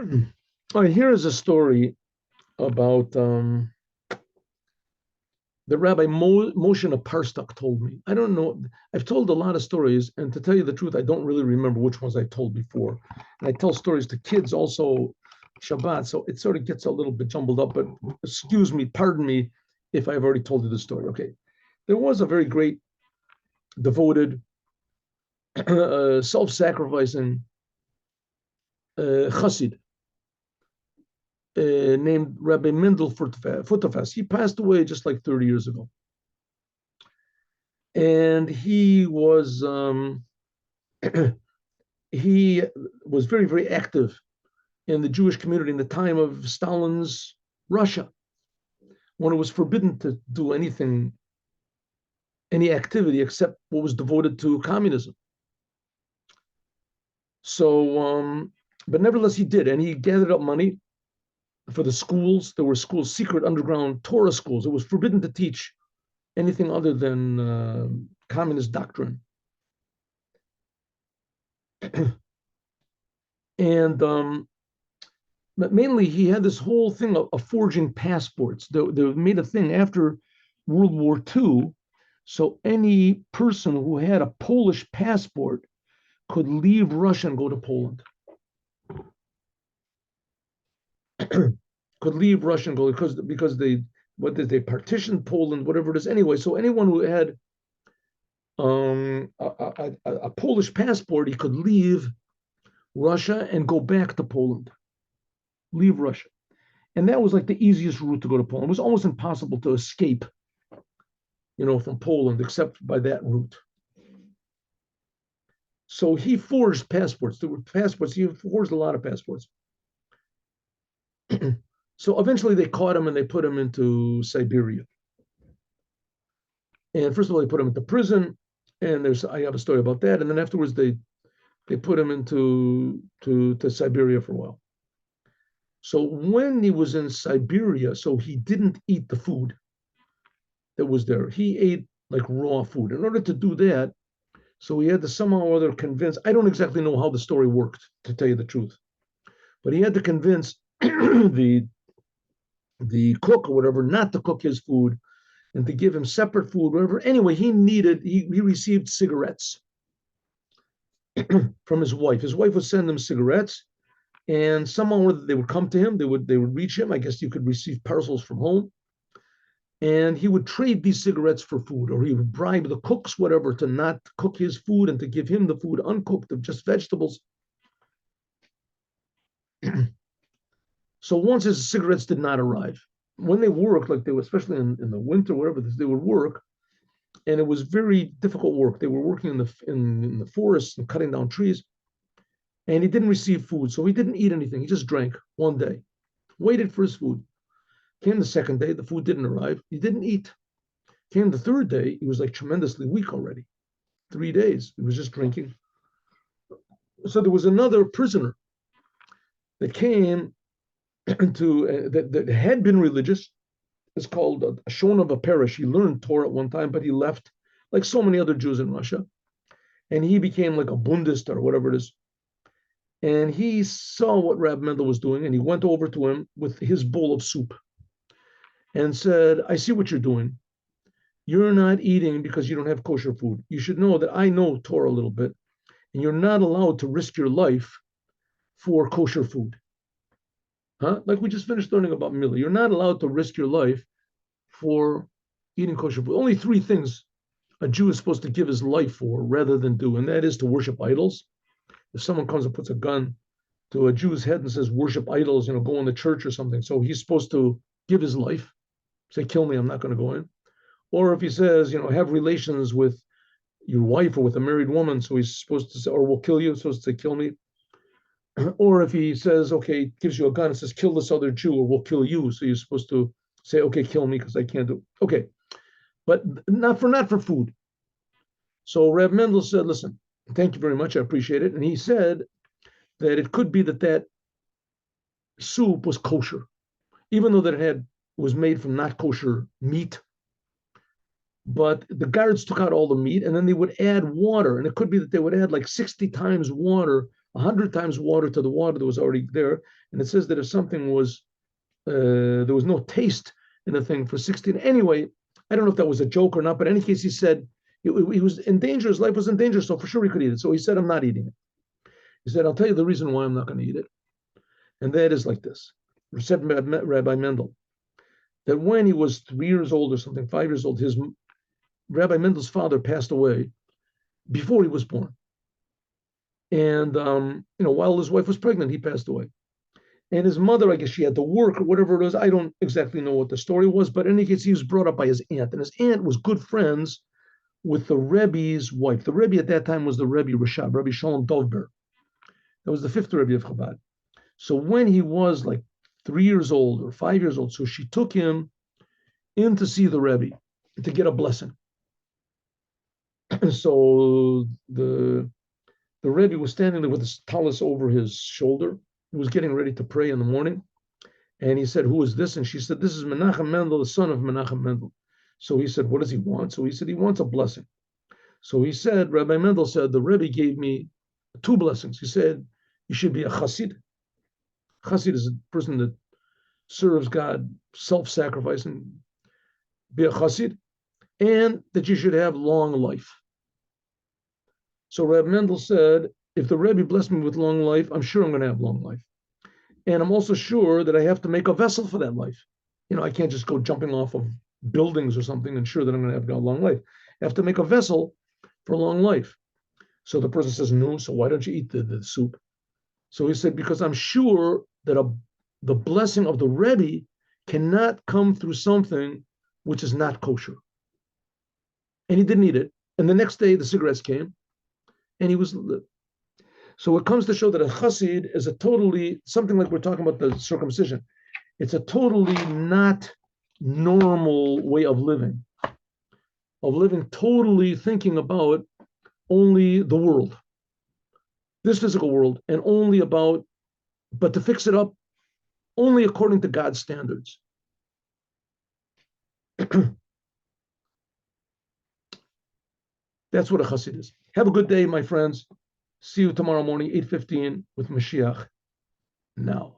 All right, here is a story about the Rabbi Moshe Parstak told me. I don't know. I've told a lot of stories, and to tell you the truth, I don't really remember which ones I told before. And I tell stories to kids also Shabbat, so it sort of gets a little bit jumbled up. But excuse me, pardon me if I've already told you the story. Okay, there was a very great, devoted, self-sacrificing Chassid named Rabbi Futerfass. He passed away just like 30 years ago. And he was he was very, very active in the Jewish community in the time of Stalin's Russia, when it was forbidden to do anything, any activity except what was devoted to communism. So, but nevertheless, he did, and he gathered up money for the schools. There were schools, secret underground Torah schools. It was forbidden to teach anything other than communist doctrine. And but mainly he had this whole thing of forging passports. They made a thing after World War II. So any person who had a Polish passport could leave Russia and go to Poland. Could leave Russia and go because they partitioned Poland, whatever it is. Anyway, so anyone who had a Polish passport, he could leave Russia and go back to Poland. Leave Russia. And that was like the easiest route to go to Poland. It was almost impossible to escape, from Poland except by that route. So he forged passports. There were passports. He forged a lot of passports. So eventually they caught him and they put him into Siberia. And first of all, they put him into prison. And I have a story about that. And then afterwards, they put him into Siberia for a while. So when he was in Siberia, so he didn't eat the food that was there. He ate like raw food. In order to do that, so he had to somehow or other convince, I don't exactly know how the story worked, to tell you the truth, but he had to convince the cook or whatever not to cook his food and to give him separate food, whatever. Anyway, he received cigarettes from his wife. His wife would send him cigarettes, and somehow they would come to him. They would reach him. I guess you could receive parcels from home, and he would trade these cigarettes for food, or he would bribe the cooks, whatever, to not cook his food and to give him the food uncooked of just vegetables. So once his cigarettes did not arrive, when they worked, like they were, especially in the winter, whatever, they would work, and it was very difficult work. They were working in the forests and cutting down trees. And he didn't receive food, so he didn't eat anything. He just drank one day, waited for his food. Came the second day, the food didn't arrive. He didn't eat. Came the third day, he was like tremendously weak already. 3 days, he was just drinking. So there was another prisoner that came that had been religious. It's called a Shon of a parish. He learned Torah at one time, but he left, like so many other Jews in Russia. And he became like a Bundist or whatever it is. And he saw what Rab Mendel was doing, and he went over to him with his bowl of soup and said, I see what you're doing. You're not eating because you don't have kosher food. You should know that I know Torah a little bit, and you're not allowed to risk your life for kosher food. Huh? Like we just finished learning about Mila. You're not allowed to risk your life for eating kosher food. Only 3 things a Jew is supposed to give his life for rather than do, and that is to worship idols. If someone comes and puts a gun to a Jew's head and says, worship idols, go in the church or something, so he's supposed to give his life, say, kill me, I'm not going to go in. Or if he says, have relations with your wife or with a married woman, so he's supposed to say, or we'll kill you, supposed to say, kill me. Or if he says, okay, gives you a gun and says, kill this other Jew or we'll kill you, so you're supposed to say, okay, kill me because I can't do it. Okay, but not for food. So Reb Mendel said, listen, thank you very much, I appreciate it. And he said that it could be that soup was kosher, even though that it was made from not kosher meat. But the guards took out all the meat and then they would add water. And it could be that they would add like 60 times water 100 times water to the water that was already there. And it says that if something was, there was no taste in the thing for 16. Anyway, I don't know if that was a joke or not, but in any case, he said he was in danger. His life was in danger, so for sure he could eat it. So he said, I'm not eating it. He said, I'll tell you the reason why I'm not going to eat it. And that is like this. Said Rabbi Mendel, that when he was 3 years old or something, 5 years old, his Rabbi Mendel's father passed away before he was born. And, while his wife was pregnant, he passed away. And his mother, I guess she had to work or whatever it was. I don't exactly know what the story was, but in any case, he was brought up by his aunt. And his aunt was good friends with the Rebbe's wife. The Rebbe at that time was the Rebbe Rashab, Rabbi Shalom Dovber. That was the fifth Rebbe of Chabad. So when he was like 3 years old or 5 years old, so she took him in to see the Rebbe to get a blessing. So the Rebbe was standing there with his tallis over his shoulder. He was getting ready to pray in the morning. And he said, who is this? And she said, this is Menachem Mendel, the son of Menachem Mendel. So he said, what does he want? So he said, he wants a blessing. So he said, Rabbi Mendel said, the Rebbe gave me 2 blessings. He said, you should be a Chassid. Chassid is a person that serves God, self-sacrificing, be a Chassid, and that you should have long life. So Rabbi Mendel said, if the Rebbe blessed me with long life, I'm sure I'm going to have long life. And I'm also sure that I have to make a vessel for that life. I can't just go jumping off of buildings or something and sure that I'm going to have a long life. I have to make a vessel for long life. So the person says, no, so why don't you eat the soup? So he said, because I'm sure that the blessing of the Rebbe cannot come through something which is not kosher. And he didn't eat it. And the next day, the cigarettes came, and he was. So it comes to show that a chassid is a totally, something like we're talking about the circumcision. It's a totally not normal way of living totally thinking about only the world, this physical world, and only about, but to fix it up only according to God's standards. That's what a chassid is. Have a good day, my friends. See you tomorrow morning, 8:15 with Mashiach now.